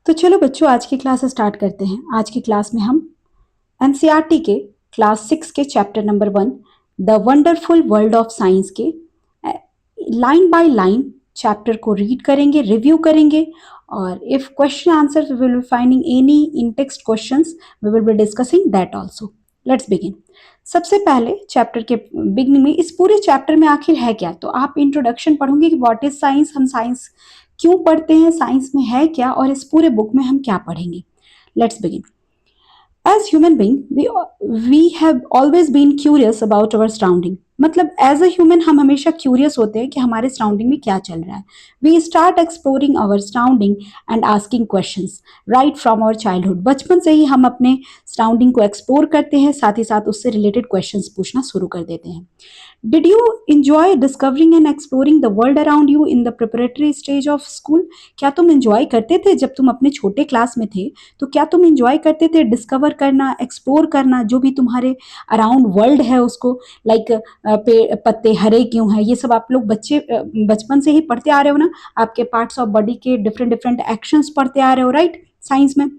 तो चलो बच्चों, आज की क्लास स्टार्ट करते हैं। आज की क्लास में हम एनसीईआरटी के क्लास 6 के chapter number 1 the wonderful world of science के लाइन बाय लाइन चैप्टर को रीड करेंगे, रिव्यू करेंगे, और if question answer we will be finding any in text questions, we will be discussing that also. Let's begin. सबसे पहले chapter के beginning में इस पूरे चैप्टर में आखिर है क्या, तो आप इंट्रोडक्शन पढ़ोगे कि व्हाट इज साइंस, हम साइंस क्यों पढ़ते हैं, साइंस में है क्या, और इस पूरे बुक में हम क्या पढ़ेंगे। Let's begin. As human being, we have always been curious about our surrounding. मतलब एज अ ह्यूमन हम हमेशा क्यूरियस होते हैं कि हमारे सराउंडिंग में क्या चल रहा है। We start exploring our surrounding and asking questions right from our childhood. बचपन से ही हम अपने सराउंडिंग को एक्सप्लोर करते हैं, साथ ही साथ उससे रिलेटेड क्वेश्चंस पूछना शुरू कर देते हैं। Did you enjoy discovering and exploring the world around you in the preparatory stage of school? क्या तुम एंजॉय करते थे जब तुम अपने छोटे क्लास में थे? तो क्या तुम एंजॉय करते थे डिस्कवर करना, एक्सप्लोर करना जो भी तुम्हारे अराउंड वर्ल्ड है उसको, लाइक पत्ते हरे क्यों है, ये सब आप लोग बच्चे बचपन से ही पढ़ते आ रहे हो ना। आपके पार्ट्स ऑफ बॉडी के डिफरेंट डिफरेंट एक्शंस पढ़ते आ रहे हो, राइट, साइंस में।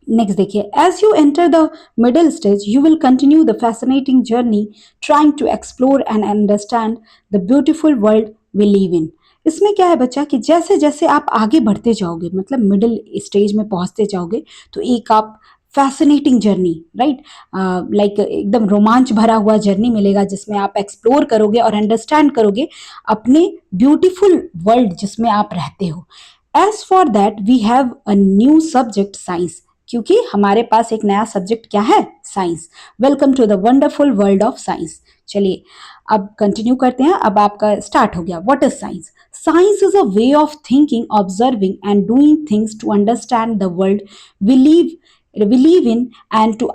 नेक्स्ट देखिए, as you enter the middle stage you will continue the fascinating journey trying to explore and understand the beautiful world we live in. इसमें क्या है बच्चा कि जैसे जैसे आप आगे बढ़ते जाओगे, मतलब मिडिल स्टेज में पहुंचते जाओगे, तो एक आप फैसिनेटिंग जर्नी, राइट, लाइक एकदम रोमांच भरा हुआ जर्नी मिलेगा जिसमें आप एक्सप्लोर करोगे और अंडरस्टैंड करोगे अपने ब्यूटीफुल वर्ल्ड जिसमें आप रहते हो। As for that we have a new subject science, क्योंकि हमारे पास एक नया सब्जेक्ट क्या है, science. Welcome to the wonderful world of science. चलिए अब कंटिन्यू करते हैं। अब आपका स्टार्ट हो गया। What is science? Science is a way of thinking, observing and doing things to understand the world we live in and to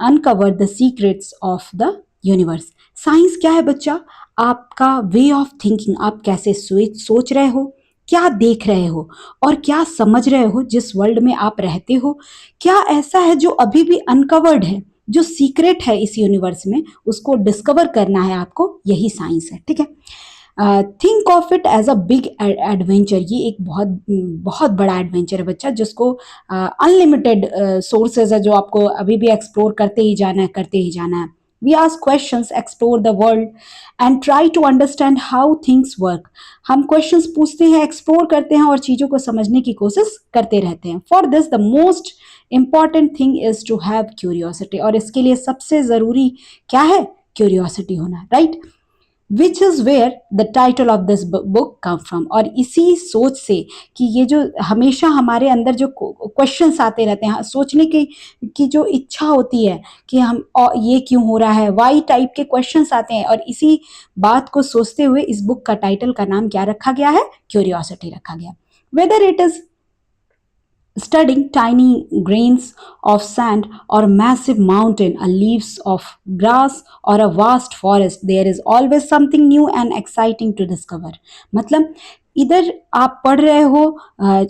uncover the secrets of the universe. Science क्या है बच्चा? आपका वे ऑफ थिंकिंग, आप कैसे सोच रहे हो, क्या देख रहे हो और क्या समझ रहे हो जिस वर्ल्ड में आप रहते हो। क्या ऐसा है जो अभी भी अनकवर्ड है, जो सीक्रेट है इस यूनिवर्स में, उसको डिस्कवर करना है आपको, यही साइंस है। ठीक है, think of it as a big adventure. ये एक बहुत बहुत बड़ा एडवेंचर है बच्चा, जिसको अनलिमिटेड सोर्सेज है जो आपको अभी भी एक्सप्लोर करते ही जाना है, करते ही जाना है। We ask questions, explore the world and try to understand how things work. हम क्वेश्चंस पूछते हैं, एक्सप्लोर करते हैं और चीज़ों को समझने की कोशिश करते रहते हैं। For this the most important thing is to have curiosity. और इसके लिए सबसे ज़रूरी क्या है? क्यूरियोसिटी होना, right, which is where the title of this book come from. और इसी सोच से कि ये जो हमेशा हमारे अंदर जो क्वेश्चंस आते रहते हैं, सोचने की जो इच्छा होती है कि हम ये क्यों हो रहा है, वाई टाइप के क्वेश्चंस आते हैं, और इसी बात को सोचते हुए इस बुक का टाइटल का नाम क्या रखा गया है? क्यूरियोसिटी रखा गया। Whether it is studying tiny grains of sand or massive mountain, a leaves of grass or a vast forest, there is always something new and exciting to discover. मतलब इधर आप पढ़ रहे हो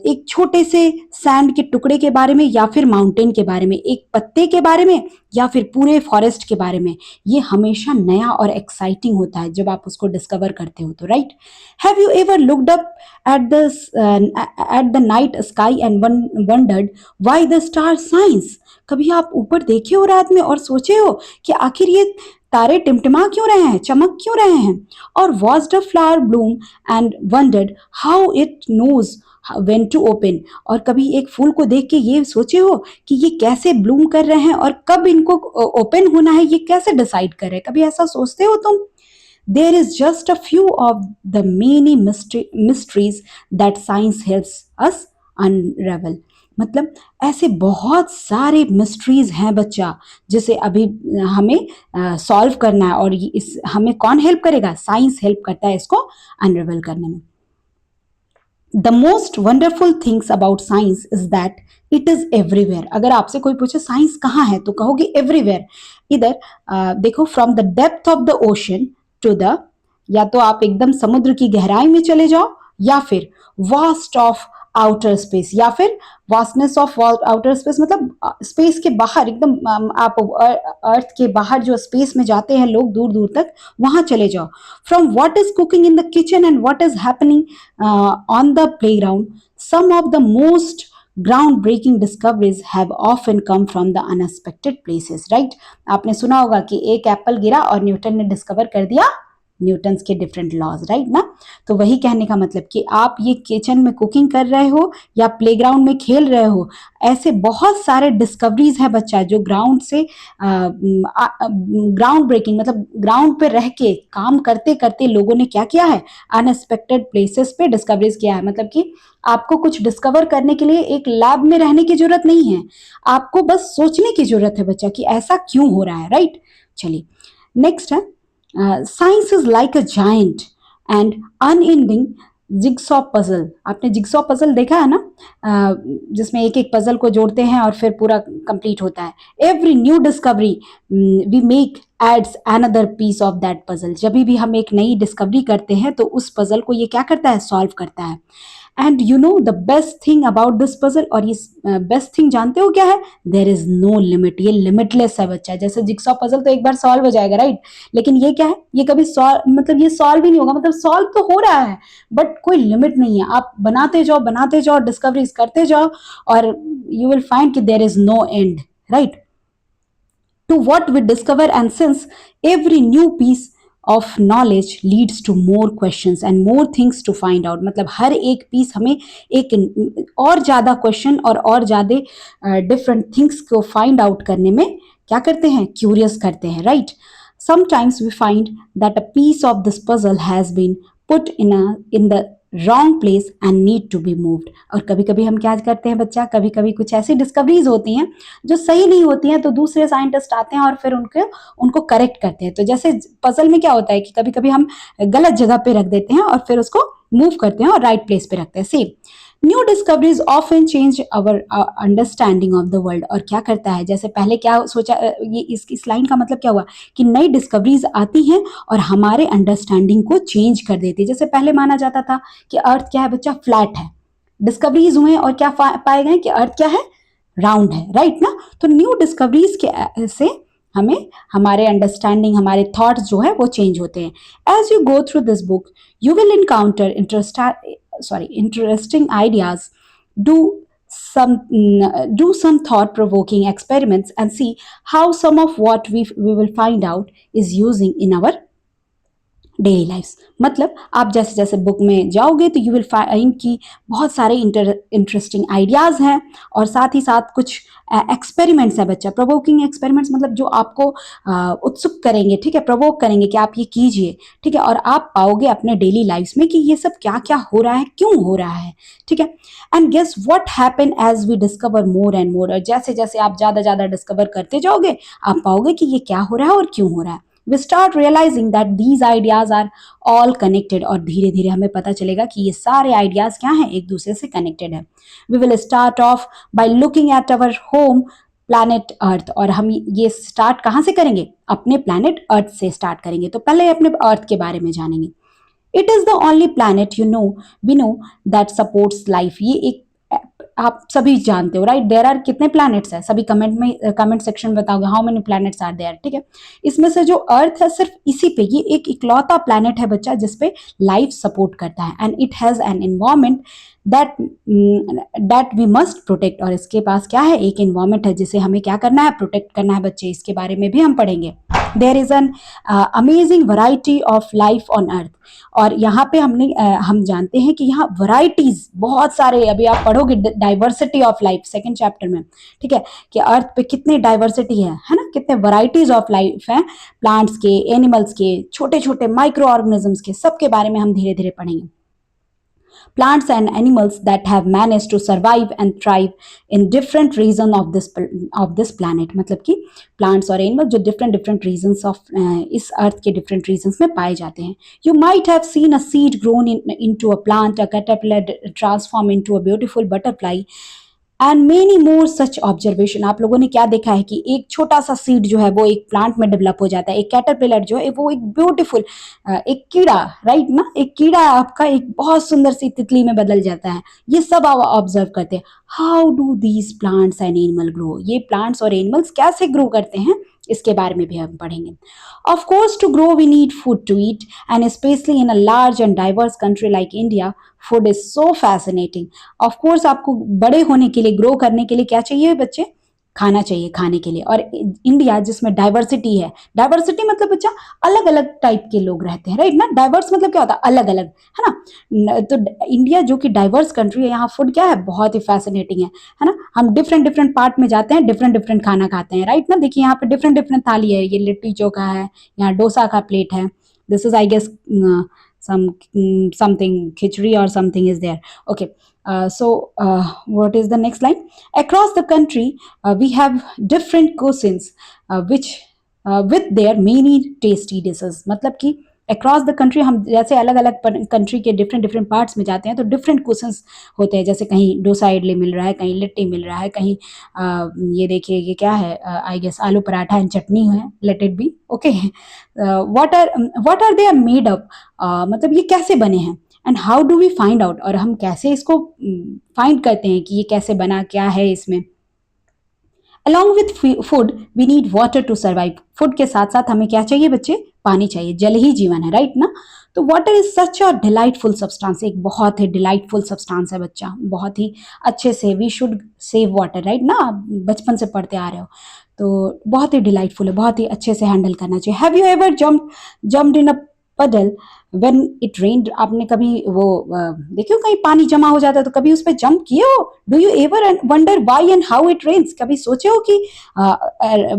एक छोटे से सैंड के टुकड़े के बारे में, या फिर माउंटेन के बारे में, एक पत्ते के बारे में, या फिर पूरे फॉरेस्ट के बारे में, ये हमेशा नया और एक्साइटिंग होता है जब आप उसको डिस्कवर करते हो तो, right. Have you ever looked up at the night sky and wondered why the star shines? कभी आप ऊपर देखे हो रात में और सोचे हो कि आखिर ये तारे टिमटिमा क्यों रहे हैं, चमक क्यों रहे हैं? और watched a flower bloom and wondered how it knows when to open? और कभी एक फूल को देख के ये सोचे हो कि ये कैसे ब्लूम कर रहे हैं और कब इनको ओपन होना है, ये कैसे डिसाइड कर रहे हैं? कभी ऐसा सोचते हो तुम? There is just a few of the many mysteries that science helps us unravel. मतलब ऐसे बहुत सारे मिस्ट्रीज हैं बच्चा, जिसे अभी हमें सॉल्व करना है, और इस हमें कौन हेल्प करेगा? साइंस हेल्प करता है इसको अनरेवल करने में। The most wonderful things about science is that it is everywhere. अगर आपसे कोई पूछे साइंस कहाँ है, तो कहोगे एवरीवेयर। इधर देखो, from the depth of the ocean to the, या तो आप एकदम समुद्र की गहराई में चले जाओ, या फिर वास्ट ऑफ आउटर स्पेस, या फिर वास्टनेस ऑफ आउटर स्पेस, मतलब स्पेस के बाहर एकदम, आप अर्थ के बाहर जो स्पेस में जाते हैं लोग दूर दूर तक, वहां चले जाओ। From what is cooking in the kitchen and what is happening on the playground, some of the most ground breaking discoveries have often come from the unexpected places, right. आपने सुना होगा कि एक एप्पल गिरा और न्यूटन ने discover कर दिया न्यूटन्स के डिफरेंट लॉज, राइट ना। तो वही कहने का मतलब कि आप ये किचन में कुकिंग कर रहे हो या प्लेग्राउंड में खेल रहे हो, ऐसे बहुत सारे डिस्कवरीज है बच्चा जो ग्राउंड से ग्राउंड ब्रेकिंग मतलब ग्राउंड पे रह के काम करते करते लोगों ने क्या किया है, अनएक्सपेक्टेड प्लेसेस पे डिस्कवरीज किया है। मतलब कि आपको कुछ डिस्कवर करने के लिए एक लैब में रहने की जरूरत नहीं है, आपको बस सोचने की जरूरत है बच्चा कि ऐसा क्यों हो रहा है, राइट। चलिए नेक्स्ट है, science is like a giant and unending jigsaw puzzle. आपने जिगसॉ पजल देखा है ना, जिसमें एक एक पजल को जोड़ते हैं और फिर पूरा कंप्लीट होता है। Every new discovery we make adds another piece of that puzzle. जब भी हम एक नई डिस्कवरी करते हैं तो उस पजल को ये क्या करता है, सॉल्व करता है। And you know the best thing about this puzzle, और ये बेस्ट थिंग जानते हो क्या है, देयर इज नो लिमिट। ये लिमिटलेस है बच्चा। जैसे जिक्सॉ पजल तो एक बार सॉल्व हो जाएगा, राइट, लेकिन ये क्या है, ये कभी सॉल्व मतलब ये सॉल्व ही नहीं होगा। मतलब सॉल्व तो हो रहा है बट कोई लिमिट नहीं है, आप बनाते जाओ डिस्कवरीज करते जाओ और यू विल फाइंड कि there is no end, right, to what we discover. And since every new piece of knowledge leads to more questions and more things to find out, मतलब हर एक पीस हमें एक और ज़्यादा क्वेश्चन और ज़्यादा different things को फाइंड आउट करने में क्या करते हैं, क्यूरियस करते हैं, right. Sometimes we find that a piece of this puzzle has been put in the wrong place and need to be moved. और कभी कभी हम क्या करते हैं बच्चा, कभी कभी कुछ ऐसी डिस्कवरीज होती हैं जो सही नहीं होती हैं, तो दूसरे साइंटिस्ट आते हैं और फिर उनको करेक्ट करते हैं। तो जैसे पजल में क्या होता है कि कभी कभी हम गलत जगह पे रख देते हैं और फिर उसको मूव करते हैं और राइट प्लेस पे रखते हैं। Same new discoveries often change our understanding of the world. और क्या करता है, जैसे पहले क्या सोचा, ये इस लाइन का मतलब क्या हुआ कि नई डिस्कवरीज आती हैं और हमारे अंडरस्टैंडिंग को चेंज कर देती है। जैसे पहले माना जाता था कि अर्थ क्या है बच्चा, फ्लैट है, डिस्कवरीज हुए और क्या पाए गए कि अर्थ क्या है, राउंड है, राइट ना। तो न्यू डिस्कवरीज के से हमें हमारे अंडरस्टैंडिंग, हमारे थॉट्स जो है वो चेंज होते हैं। As you go through this book you will encounter interesting ideas. Do some thought provoking experiments and see how some of what we will find out is using in our daily life. मतलब आप जैसे जैसे book में जाओगे तो you will find कि बहुत सारे इंटरेस्टिंग आइडियाज़ हैं और साथ ही साथ कुछ एक्सपेरिमेंट्स है बच्चा। प्रोवोकिंग एक्सपेरिमेंट्स मतलब जो आपको उत्सुक करेंगे, ठीक है, प्रोवोक करेंगे कि आप ये कीजिए, ठीक है, और आप पाओगे अपने डेली लाइफ में कि ये सब क्या क्या हो रहा है, क्यों हो रहा है, ठीक है। And guess what happen as we discover more and more. और जैसे जैसे आप ज़्यादा डिस्कवर करते जाओगे आप पाओगे कि ये क्या हो रहा है और क्यों हो रहा है। we start realizing that these ideas are all connected। और धीरे धीरे हमें पता चलेगा कि ये सारे आइडियाज क्या हैं, एक दूसरे से कनेक्टेड है। we will start off by looking at our home planet earth। और हम ये स्टार्ट कहाँ से करेंगे, अपने प्लैनेट अर्थ से स्टार्ट करेंगे। तो पहले अपने अर्थ के बारे में जानेंगे। It is the only planet we know that supports life. ये एक आप सभी जानते हो, राइट। देयर आर कितने प्लैनेट्स हैं, सभी कमेंट सेक्शन में बताओगे how many planets are there, ठीक है। इसमें से जो अर्थ है सिर्फ इसी पे, ये एक इकलौता प्लैनेट है बच्चा जिसपे लाइफ सपोर्ट करता है। And it has an environment that we must protect. और इसके पास क्या है, एक एनवायरमेंट है जिसे हमें क्या करना है, प्रोटेक्ट करना है बच्चे। इसके बारे में भी हम पढ़ेंगे। There is an amazing variety of life on earth. और यहाँ पे हम जानते हैं कि यहाँ वैरायटीज बहुत सारे, अभी आप पढ़ोगे diversity of life second chapter में, ठीक है, कि अर्थ पे कितने डाइवर्सिटी है ना, कितने वैरायटीज ऑफ लाइफ हैं, प्लांट्स के, एनिमल्स के, छोटे छोटे माइक्रो ऑर्गेनिजम्स के, सबके बारे में हम धीरे धीरे पढ़ेंगे। Plants and animals that have managed to survive and thrive in different regions of this planet। मतलब कि plants और animals जो different regions of इस earth के different regions में पाए जाते हैं। You might have seen a seed grown into a plant, a caterpillar transform into a beautiful butterfly and many more such observation. आप लोगों ने क्या देखा है कि एक छोटा सा सीड जो है वो एक प्लांट में डेवलप हो जाता है, एक कैटरपिलर जो है वो एक ब्यूटीफुल एक कीड़ा, राइट ना, एक कीड़ा आपका एक बहुत सुंदर सी तितली में बदल जाता है। ये सब आप ऑब्जर्व करते हैं। How do these plants and animal grow. ये प्लांट्स और एनिमल्स कैसे ग्रो करते हैं इसके बारे में भी हम पढ़ेंगे। Of course to grow we need food to eat and specially in a large and diverse country like India food is so fascinating. Of course आपको बड़े होने के लिए, ग्रो करने के लिए क्या चाहिए बच्चे? खाना चाहिए खाने के लिए। और इंडिया जिसमें डाइवर्सिटी है, डाइवर्सिटी मतलब बच्चा अलग अलग टाइप के लोग रहते हैं, राइट ना। डाइवर्स मतलब क्या होता है? अलग अलग, है ना। तो इंडिया जो कि डाइवर्स कंट्री है, यहाँ फूड क्या है? बहुत ही फैसिनेटिंग है ना। हम डिफरेंट डिफरेंट पार्ट में जाते हैं, डिफरेंट डिफरेंट खाना खाते हैं, राइट ना। देखिए यहाँ पे डिफरेंट डिफरेंट थाली है, ये लिट्टी चोखा है, यहाँ डोसा का प्लेट है, this is I guess some something khichdi or something is there. Okay, what is the next line? Across the country we have different cuisines which with their many tasty dishes। मतलब कि across the country हम जैसे अलग अलग country के different different parts में जाते हैं तो डिफरेंट क्वेश्चंस होते हैं। जैसे कहीं डोसा इडली मिल रहा है, कहीं लिट्टी मिल रहा है, कहीं ये देखिए ये क्या है, आई गेस आलू पराठा एंड चटनी है, let it be. Okay, what are they are made up, मतलब ये कैसे बने हैं, and how do we find out, और हम कैसे इसको फाइंड करते हैं कि ये कैसे बना, क्या है इसमें। Along with food we need water to survive. Food के साथ साथ हमें क्या चाहिए बच्चे? पानी चाहिए, जल ही जीवन है, राइट ना। तो water is such a delightful substance, एक बहुत ही डिलाइटफुल सब्सटेंस है बच्चा, बहुत ही अच्छे से we should save water, right ना। आप बचपन से पढ़ते आ रहे हो तो बहुत ही डिलाइटफुल है, बहुत ही अच्छे से हैंडल करना चाहिए। हैव यू एवर जम्प्ड इन अ पडल व्हेन इट रेन्ड? आपने कभी वो देखियो कहीं पानी जमा हो जाता है तो कभी उस पर जंप किए हो? Do you ever wonder why and how it rains? कभी सोचे हो कि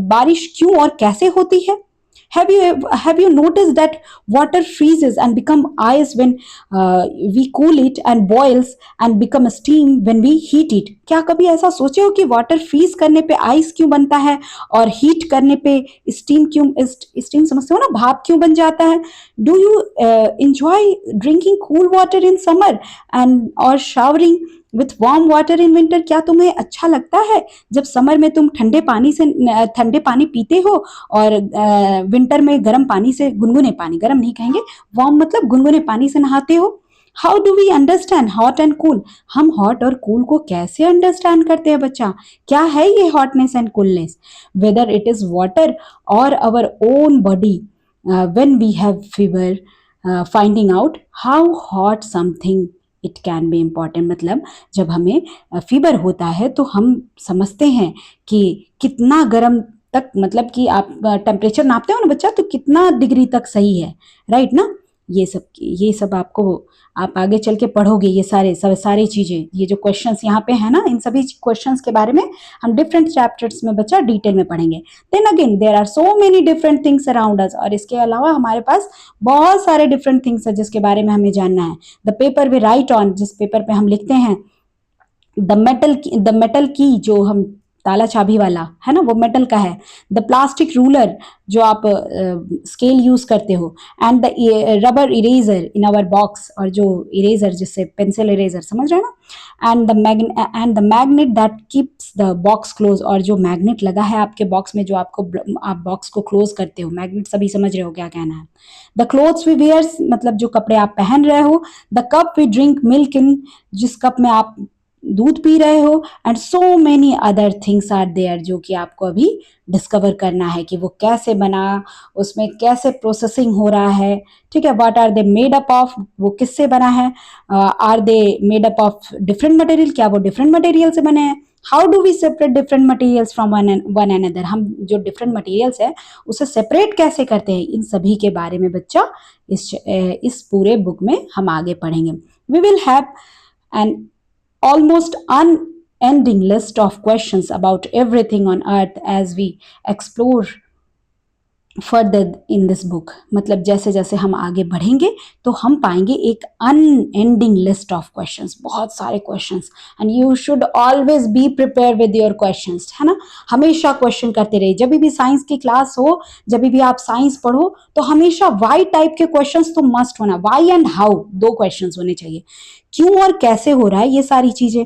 बारिश क्यों और कैसे होती है? Have you noticed that water freezes and become ice when we cool it and boils and become steam when we heat it? क्या कभी ऐसा सोचे हो कि वाटर फ्रीज करने पे आइस क्यों बनता है और हीट करने पे स्टीम क्यों, स्टीम समझते हो ना, भाप क्यों बन जाता है? Do you enjoy drinking cool water in summer and or showering with warm water in winter? क्या तुम्हें अच्छा लगता है जब समर में तुम ठंडे पानी पीते हो और विंटर में गर्म पानी से, गुनगुने पानी, गर्म नहीं कहेंगे, वार्म मतलब गुनगुने पानी से नहाते हो? How do we understand hot and cool? हम हॉट और कूल को कैसे अंडरस्टैंड करते हैं बच्चा? क्या है ये hotness and coolness? Whether it is water और our own body when we have fever, finding out how hot something it can be important. मतलब जब हमें फीवर होता है तो हम समझते हैं कि कितना गर्म तक, मतलब कि आप टेम्परेचर नापते हो ना बच्चा, तो कितना डिग्री तक सही है, राइट ना। ये सब आपको आप आगे चल के पढ़ोगे, ये सारी चीज़ें, ये जो क्वेश्चंस यहाँ पे है ना, इन सभी क्वेश्चंस के बारे में हम डिफरेंट चैप्टर्स में बच्चा डिटेल में पढ़ेंगे। Then again there are so many different things around us, और इसके अलावा हमारे पास बहुत सारे डिफरेंट थिंग्स है जिसके बारे में हमें जानना है। The paper we write on, जिस पेपर पे हम लिखते हैं, द मेटल की, जो हम ताला चाबी वाला है ना, वो मेटल का है। द प्लास्टिक रूलर, जो आप स्केल यूज करते हो, and the rubber eraser in our box, और जो इरेजर जिससे पेंसिल इरेजर, समझ रहे हो ना, and the magnet that keeps the box close, और जो मैग्नेट लगा है आपके बॉक्स में, जो आप बॉक्स को क्लोज करते हो, मैग्नेट सभी समझ रहे हो क्या कहना है। द क्लोथ्स वी वेयर्स, मतलब जो कपड़े आप पहन रहे हो। The cup we drink milk in, जिस कप में आप दूध पी रहे हो। And so many other things are there, जो कि आपको अभी डिस्कवर करना है कि वो कैसे बना, उसमें कैसे प्रोसेसिंग हो रहा है, ठीक है। What are they made up of, वो किससे बना है। Are they made up of different material, क्या वो डिफरेंट मटेरियल से बने हैं। How do we separate different materials from one another, हम जो डिफरेंट मटेरियल्स है उसे सेपरेट कैसे करते हैं, इन सभी के बारे में बच्चा इस पूरे बुक में हम आगे पढ़ेंगे। We will have an almost unending list of questions about everything on earth as we explore further in this book. मतलब जैसे जैसे हम आगे बढ़ेंगे तो हम पाएंगे एक अनएंडिंग लिस्ट ऑफ क्वेश्चंस, बहुत सारे questions, and you should always be prepare with your questions, है ना। हमेशा क्वेश्चन करते रहिए, जब भी साइंस की क्लास हो, जब भी आप साइंस पढ़ो, तो हमेशा वाई टाइप के क्वेश्चंस तो मस्ट होना, वाई एंड हाउ, दो क्वेश्चंस होने चाहिए। क्यों और कैसे हो रहा है ये सारी चीजें।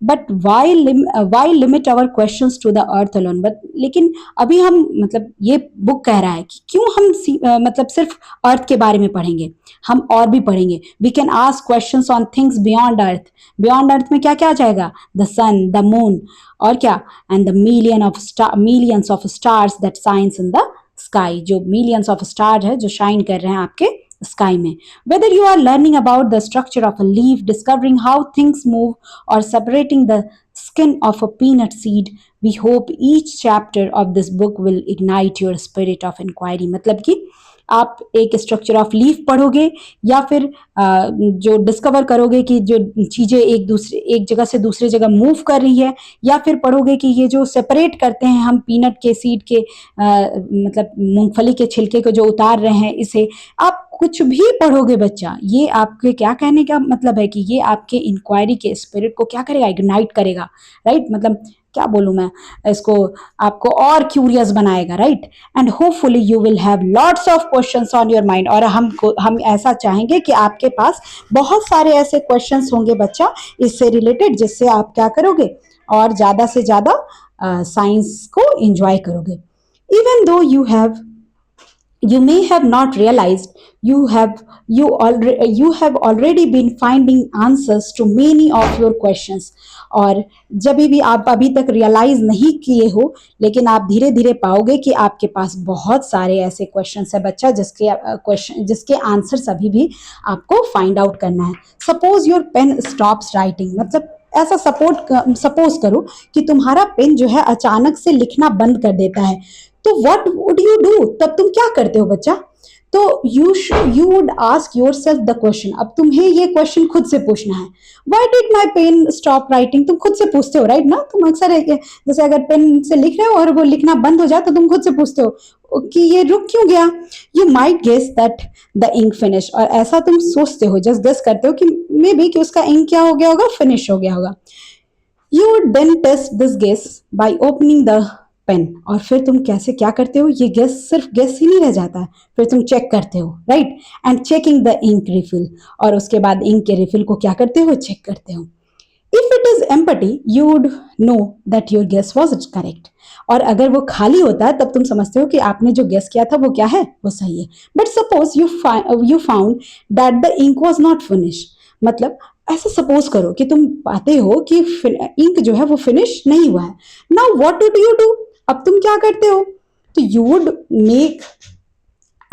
But why limit our questions to the earth alone, but लेकिन अभी हम मतलब ये बुक कह रहा है कि क्यों हम मतलब सिर्फ अर्थ के बारे में पढ़ेंगे, हम और भी पढ़ेंगे। We can ask questions on things beyond earth. Beyond earth में क्या क्या आ जाएगा, द सन, द मून, और क्या, and the millions of stars that shines in the sky, जो मिलियंस ऑफ स्टार है जो शाइन कर रहे हैं आपके स्काई में। Whether you are learning about the structure of a leaf, discovering how things move, और separating the skin of a peanut seed, we hope each chapter of this book will ignite your spirit of inquiry। मतलब कि आप एक structure of leaf पढ़ोगे, या फिर जो discover करोगे कि जो चीजें एक जगह से दूसरे जगह मूव कर रही है, या फिर पढ़ोगे कि ये जो सेपरेट करते हैं हम पीनट के सीड के मतलब मूंगफली के छिलके को जो उतार रहे हैं, इसे आप कुछ भी पढ़ोगे बच्चा, ये आपके क्या कहने का मतलब है कि ये आपके इंक्वायरी के स्पिरिट को क्या करेगा, इग्नाइट करेगा, राइट। मतलब क्या बोलूं मैं इसको, आपको और क्यूरियस बनाएगा, right. And hopefully you will have lots of questions on your mind, और हम ऐसा चाहेंगे कि आपके पास बहुत सारे ऐसे क्वेश्चंस होंगे बच्चा इससे रिलेटेड, जिससे आप क्या करोगे और ज्यादा से ज्यादा साइंस को एंजॉय करोगे। Even though you may have not realized you have already been finding answers to many of your questions। और जब भी आप अभी तक रियलाइज नहीं किए हो, लेकिन आप धीरे धीरे पाओगे कि आपके पास बहुत सारे ऐसे क्वेश्चंस है बच्चा जिसके आंसर्स अभी भी आपको फाइंड आउट करना है। Suppose your pen stops writing, मतलब ऐसा सपोज करो कि तुम्हारा पेन जो है अचानक से लिखना बंद कर देता है, तो व्हाट वुड यू डू, तब तुम क्या करते हो बच्चा। तो you would ask yourself the question, अब तुम्हें ये क्वेश्चन खुद से पूछना है, why did my pen stop writing, तुम खुद से पूछते हो, राइट ना। तुम अक्सर जैसे अगर पेन से लिख रहे हो और वो लिखना बंद हो जाए तो तुम खुद से पूछते हो कि ये रुक क्यों गया। You might guess that the ink finish, और ऐसा तुम सोचते हो, जस्ट गेस करते हो कि मे बी कि उसका इंक क्या हो गया होगा, फिनिश हो गया होगा। You would then test this guess by opening the pen, और फिर तुम कैसे क्या करते हो, ये गेस सिर्फ गेस ही नहीं रह जाता है, फिर तुम चेक करते हो, right. And checking the ink refill, और उसके बाद इंक के रिफिल को क्या करते हो, चेक करते हो। If it is empty you would know that your guess was correct, और अगर वो खाली होता है तब तुम समझते हो कि आपने जो गेस किया था वो क्या है, वो सही है। But suppose you found that the ink was not finish, मतलब ऐसा सपोज करो कि तुम पाते हो कि इंक जो है वो फिनिश नहीं हुआ है। Now what would you do, अब तुम क्या करते हो, तो you would make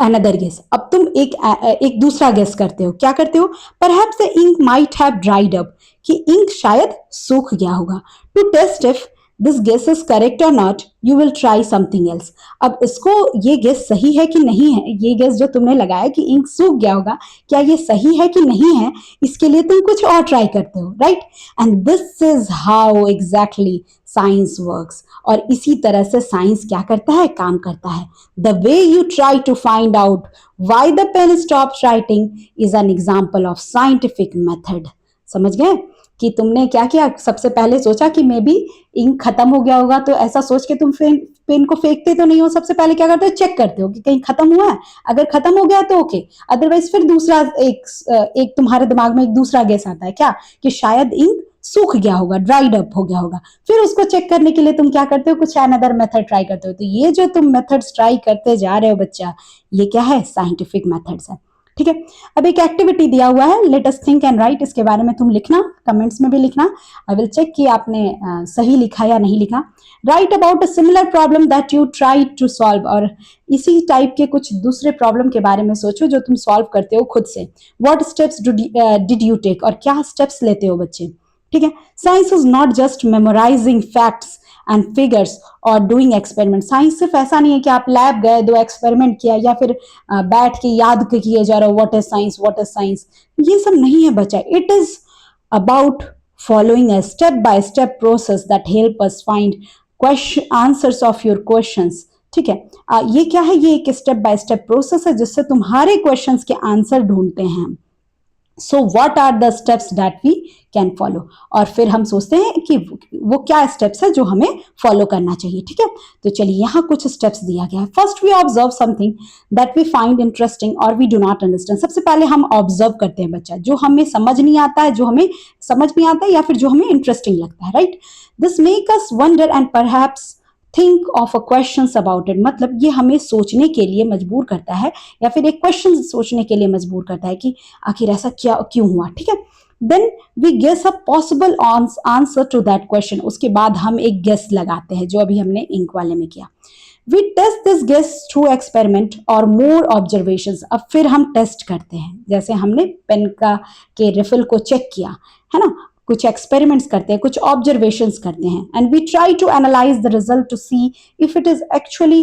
another guess, अब तुम एक दूसरा गेस करते हो, क्या करते हो, perhaps the ink might have dried up, कि इंक शायद सूख गया होगा। To test if this guess is correct और not you will try something else, अब इसको ये गेस सही है कि नहीं है, ये गेस जो तुमने लगाया कि इंक सूख गया होगा, क्या ये सही है कि नहीं है, इसके लिए तुम कुछ और ट्राई करते हो, right. And this is how exactly science works, और इसी तरह से साइंस क्या करता है, काम करता है। The way you try to find out why the pen stops writing is an example of scientific method. समझ गए कि तुमने क्या किया, सबसे पहले सोचा कि मे बी इंक खत्म हो गया होगा, तो ऐसा सोच के तुम पेन को फेंकते तो नहीं हो, सबसे पहले क्या करते हो, चेक करते हो कि कहीं खत्म हुआ है, अगर खत्म हो गया तो ओके, अदरवाइज फिर दूसरा एक तुम्हारे दिमाग में एक दूसरा गेस आता है क्या, कि शायद इंक सूख गया होगा, ड्राइड अप हो गया होगा। फिर उसको चेक करने के लिए तुम क्या करते हो, कुछ अनदर मेथड ट्राई करते हो। तो ये जो तुम मेथड्स ट्राई करते जा रहे हो बच्चा, ये क्या है, साइंटिफिक मेथड्स है, ठीक है। अब एक एक्टिविटी दिया हुआ है, late us think and right, इसके बारे में तुम लिखना, कमेंट्स में भी लिखना, आई विल चेक कि आपने सही लिखा या नहीं लिखा। Write about a similar problem that you try to solve, और इसी टाइप के कुछ दूसरे प्रॉब्लम के बारे में सोचो जो तुम सॉल्व करते हो खुद से। What steps did you take, और क्या स्टेप्स लेते हो बच्चे, ठीक है। Science is not just memorising facts and figures और डूइंग एक्सपेरिमेंट। साइंस सिर्फ ऐसा नहीं है कि आप लैब गए, दो एक्सपेरिमेंट किया, या फिर बैठ के याद किए जा रहे हो what is science, what is science, ये सब नहीं है बच्चा। It is about following a step by step process that help us find question answers of your questions, ठीक है। ये क्या है, ये एक स्टेप बाय स्टेप प्रोसेस है जिससे तुम्हारे क्वेश्चंस के आंसर ढूंढते हैं हम। So what are the steps that we can follow, और फिर हम सोचते हैं कि वो क्या स्टेप्स है जो हमें फॉलो करना चाहिए। ठीक है, तो चलिए यहाँ कुछ स्टेप्स दिया गया है। First we observe something that we find interesting और वी डू नॉट अंडरस्टैंड। सबसे पहले हम ऑब्जर्व करते हैं बच्चा, जो हमें समझ नहीं आता है, जो हमें समझ में आता है या फिर जो हमें इंटरेस्टिंग लगता है, right. This make us wonder and perhaps think of a question about it. मतलब ये हमें सोचने के लिए मजबूर करता है या फिर एक क्वेश्चन सोचने के लिए मजबूर करता है कि आखिर ऐसा क्या क्यों हुआ। ठीक है, then we guess a possible answer to that question. उसके बाद हम एक गेस लगाते हैं, जो अभी हमने इंक वाले में किया। We test this guess through experiment और मोर ऑब्जर्वेशन। अब फिर हम टेस्ट करते हैं, जैसे हमने पेन का के रिफिल को चेक किया है ना, कुछ एक्सपेरिमेंट्स करते हैं, कुछ ऑब्जर्वेशंस करते हैं, and we try to analyse the result to see if it is actually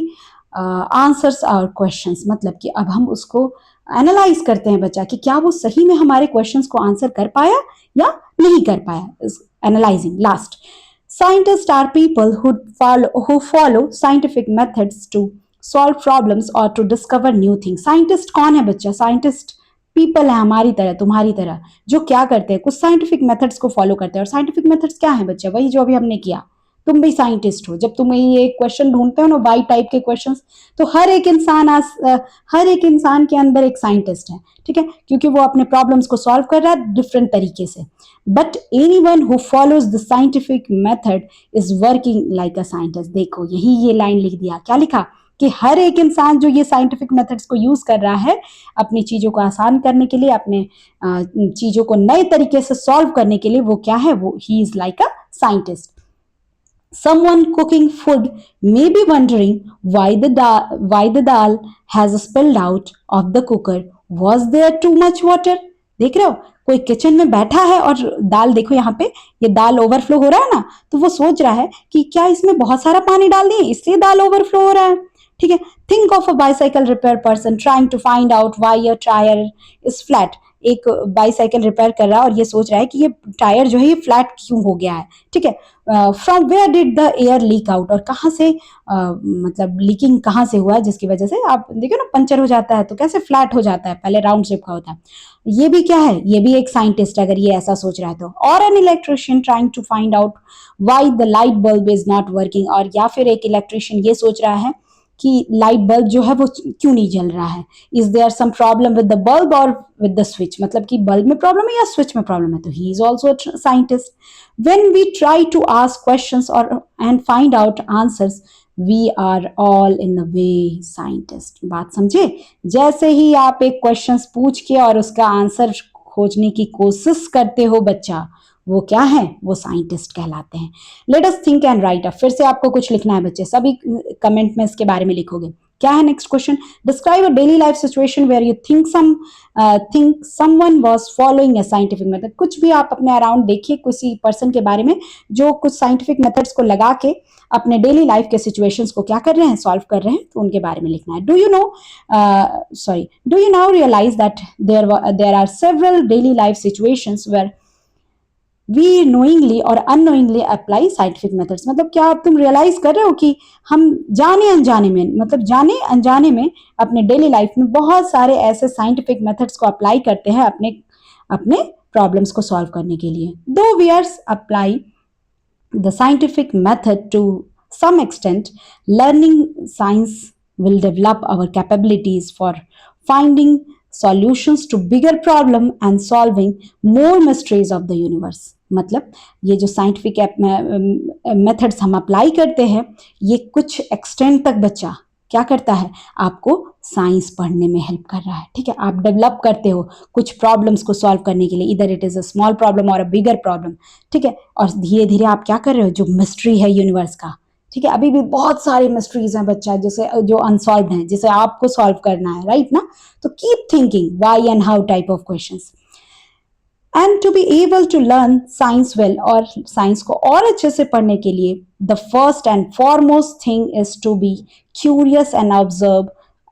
answers our questions. मतलब कि अब हम उसको एनालाइज करते हैं बच्चा कि क्या वो सही में हमारे क्वेश्चंस को आंसर कर पाया या नहीं कर पाया। Analysing last, scientists are people who follow scientific methods to solve problems or to discover new things। Scientist कौन है बच्चा? साइंटिस्ट पीपल है हमारी तरह, तुम्हारी तरह, जो क्या करते हैं, कुछ साइंटिफिक मेथड्स को फॉलो करते हैं। और साइंटिफिक मेथड्स क्या है बच्चा? वही जो अभी हमने किया। तुम भी साइंटिस्ट हो, जब तुम ये क्वेश्चन ढूंढते हो ना, वाई टाइप के क्वेश्चंस, तो हर एक इंसान के अंदर एक साइंटिस्ट है। ठीक है, क्योंकि वो अपने प्रॉब्लम्स को सॉल्व कर रहा है डिफरेंट तरीके से। But anyone who follows the scientific method is working like a scientist. देखो यही ये लाइन लिख दिया, क्या लिखा कि हर एक इंसान जो ये साइंटिफिक मेथड्स को यूज कर रहा है अपनी चीजों को आसान करने के लिए, अपने चीजों को नए तरीके से सॉल्व करने के लिए, वो क्या है? वो he is like a scientist. Someone cooking food may be wondering why the dal has spilled out of the cooker. Was there too much water? देख रहे हो, कोई किचन में बैठा है और दाल, देखो यहाँ पे ये दाल ओवरफ्लो हो रहा है ना, तो वो सोच रहा है कि क्या इसमें बहुत सारा पानी डाल दिए इसलिए दाल ओवरफ्लो हो रहा है। ठीक है, think of a bicycle repair person trying to find out why your tyre is flat. एक बाइसाइकिल रिपेयर कर रहा है और ये सोच रहा है कि ये टायर जो है ये फ्लैट क्यों हो गया है। ठीक है, from where did the air leak out, और कहाँ से मतलब लीकिंग कहाँ से हुआ है, जिसकी वजह से आप देखो ना पंचर हो जाता है तो कैसे फ्लैट हो जाता है, पहले राउंड शेप का होता है। ये भी क्या है? ये भी एक साइंटिस्ट है अगर ये ऐसा सोच रहा है तो। और an electrician trying to find out why the light bulb is not working, और या फिर एक इलेक्ट्रिशियन ये सोच रहा है कि लाइट बल्ब जो है वो क्यों नहीं जल रहा है। Is there some problem with the bulb और विद द स्विच, मतलब कि बल्ब में प्रॉब्लम है या स्विच में प्रॉब्लम है, तो he is also scientist. When we try to ask questions और and find out answers, we are all in the way scientist. बात समझे? जैसे ही आप एक क्वेश्चन पूछ के और उसका आंसर खोजने की कोशिश करते हो बच्चा, वो क्या है? वो साइंटिस्ट कहलाते हैं। Late us think and right up. फिर से आपको कुछ लिखना है बच्चे, सभी कमेंट में इसके बारे में लिखोगे। क्या है next question? Describe a daily life situation where you think someone was following a scientific method. कुछ भी आप अपने अराउंड देखिए, किसी पर्सन के बारे में जो कुछ साइंटिफिक मेथड्स को लगा के अपने डेली लाइफ के सिचुएशंस को क्या कर रहे हैं? सॉल्व कर रहे हैं, तो उनके बारे में लिखना है। Do you now realise that there are several daily life situations where we knowingly और अननोइंगली अप्लाई साइंटिफिक मेथड्स। मतलब क्या आप तुम रियलाइज कर रहे हो कि हम जाने अनजाने में, मतलब जाने अनजाने में अपने डेली लाइफ में बहुत सारे ऐसे साइंटिफिक मेथड्स को अप्लाई करते हैं अपने अपने प्रॉब्लम्स को सॉल्व करने के लिए। Though we are apply the scientific method to some extent, learning science will develop our capabilities for finding solutions to bigger problem and solving more mysteries of the universe। मतलब ये जो scientific methods हम apply करते हैं, ये कुछ extent तक बच्चा क्या करता है? आपको साइंस पढ़ने में हेल्प कर रहा है। ठीक है, आप डेवलप करते हो कुछ प्रॉब्लम्स को सॉल्व करने के लिए, इधर it is a small problem और अ बिगर प्रॉब्लम। ठीक है, और धीरे धीरे आप क्या कर रहे हो? जो मिस्ट्री है यूनिवर्स का, ठीक है, अभी भी बहुत सारी मिस्ट्रीज हैं बच्चा, जैसे जो अनसॉल्व हैं, जिसे आपको सॉल्व करना है, राइट ना। तो keep thinking why and how type of questions. And to be able to learn science well, और साइंस को और अच्छे से पढ़ने के लिए the first and foremost thing is to be curious and observe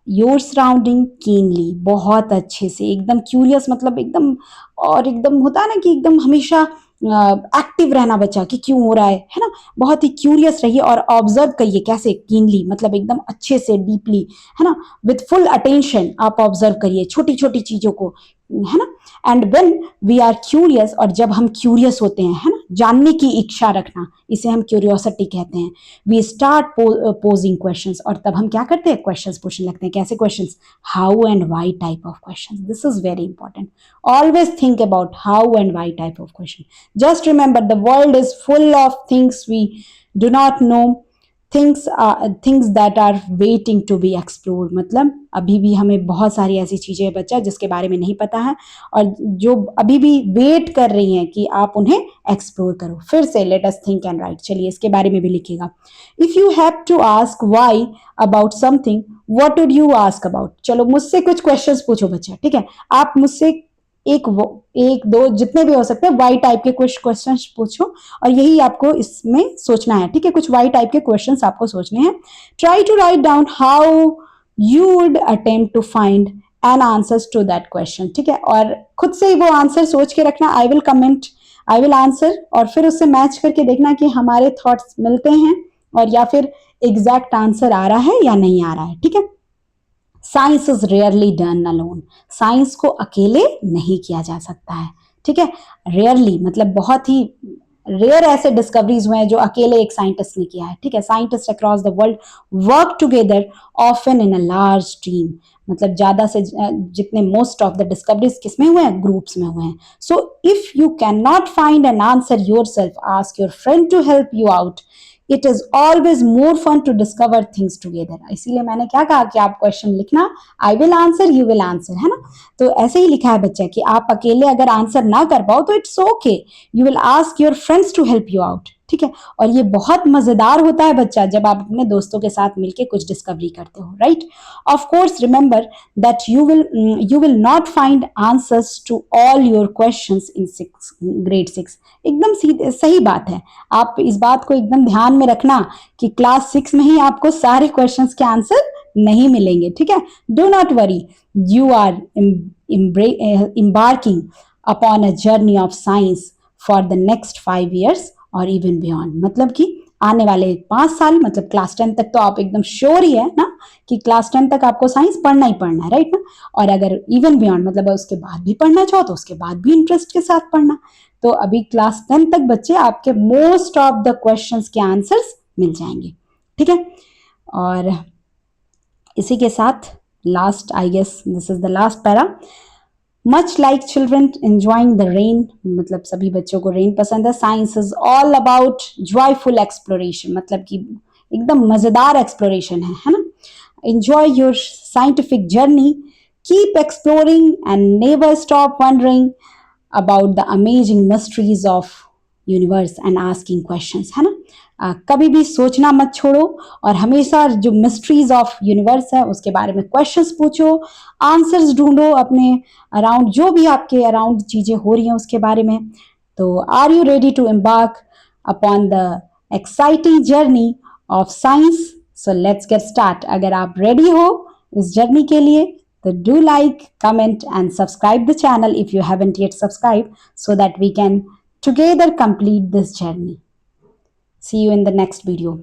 your surrounding keenly. बहुत अच्छे से, एकदम क्यूरियस, मतलब एकदम, और एकदम होता है ना कि एकदम हमेशा एक्टिव रहना बच्चा कि क्यों हो रहा है ना। बहुत ही क्यूरियस रहिए और ऑब्जर्व करिए, कैसे? कीनली, मतलब एकदम अच्छे से, डीपली, है ना, विथ फुल अटेंशन आप ऑब्जर्व करिए छोटी छोटी चीजों को है ना। And when we are curious, और जब हम क्यूरियस होते हैं, है ना, जानने की इच्छा रखना, इसे हम क्यूरियोसिटी कहते हैं। वी स्टार्ट पोजिंग क्वेश्चंस, और तब हम क्या करते हैं, क्वेश्चंस पूछने लगते हैं। कैसे questions? How and why type of questions. This is very important. Always think about how and why type of question. Just remember the world is full of things we do not know, things that are waiting to be explored. मतलब अभी भी हमें बहुत सारी ऐसी चीजें हैं बच्चा जिसके बारे में नहीं पता है, और जो अभी भी वेट कर रही हैं कि आप उन्हें एक्सप्लोर करो। फिर से let us think and write. चलिए इसके बारे में भी लिखिएगा। If you have to ask why about something, what would you ask about? चलो मुझसे कुछ क्वेश्चंस पूछो बच्चा, ठीक है। आप मुझसे एक दो जितने भी हो सकते हैं वाई टाइप के कुछ क्वेश्चन पूछो, और यही आपको इसमें सोचना है, ठीक है। कुछ वाई टाइप के क्वेश्चंस आपको सोचने हैं। Try to write down how you would attempt to find an answers to that question, ठीक है। और खुद से ही वो आंसर सोच के रखना। I will comment, I will answer, और फिर उससे मैच करके देखना कि हमारे थॉट्स मिलते हैं और या फिर एग्जैक्ट आंसर आ रहा है या नहीं आ रहा है, ठीक है। Science is rarely done alone. Science को अकेले नहीं किया जा सकता है, ठीक है। रेयरली मतलब बहुत ही रेयर ऐसे डिस्कवरीज हुए हैं जो अकेले एक साइंटिस्ट ने किया है, ठीक है। Scientist across the world work together often in a large team. मतलब ज्यादा से जितने मोस्ट ऑफ द डिस्कवरीज किसमें हुए हैं, ग्रुप्स में हुए हैं। So if you can not find an answer yourself, ask your friend to help you out. It is always more fun to discover things together. इसीलिए मैंने क्या कहा कि आप क्वेश्चन लिखना, I will answer, you will answer, है ना। तो ऐसे ही लिखा है बच्चा कि आप अकेले अगर आंसर ना कर पाओ तो it's okay, you will ask your friends to help you out, ठीक है। और ये बहुत मजेदार होता है बच्चा जब आप अपने दोस्तों के साथ मिलकर कुछ डिस्कवरी करते हो, right. Of course remember that you will not find answers to all your questions in grade 6। एकदम सही बात है। आप इस बात को एकदम ध्यान में रखना कि क्लास 6 में ही आपको सारे क्वेश्चंस के आंसर नहीं मिलेंगे, ठीक है। Do not worry, you are embarking upon a journey of science for the next 5 years और even beyond। मतलब कि आने वाले 5 साल, मतलब क्लास 10 तक तो आप एकदम श्योर ही है ना कि क्लास 10 तक आपको साइंस पढ़ना ही पढ़ना है, राइट ना। और अगर इवन बियॉन्ड मतलब उसके बाद भी पढ़ना चाहो तो उसके बाद भी इंटरेस्ट के साथ पढ़ना। तो अभी क्लास 10 तक बच्चे आपके मोस्ट ऑफ द क्वेश्चंस के आंसर्स मिल जाएंगे, ठीक है। और इसी के साथ last, I guess this is the last para. Much like children enjoying the rain, मतलब सभी बच्चों को रेन पसंद है। Science is all about joyful exploration, मतलब कि एकदम मजेदार एक्सप्लोरेशन है ना। Enjoy your scientific journey, keep exploring and never stop wondering about the amazing mysteries of universe and asking questions, है ना। कभी भी सोचना मत छोड़ो, और हमेशा जो मिस्ट्रीज ऑफ यूनिवर्स है उसके बारे में क्वेश्चंस पूछो, आंसर्स ढूंढो अपने अराउंड, जो भी आपके अराउंड चीजें हो रही हैं उसके बारे में। तो are you ready to embark upon the exciting journey of science? So let's get start. अगर आप रेडी हो इस जर्नी के लिए so do like, comment and subscribe the channel if you haven't yet subscribed, so that we can together complete this journey. See you in the next video.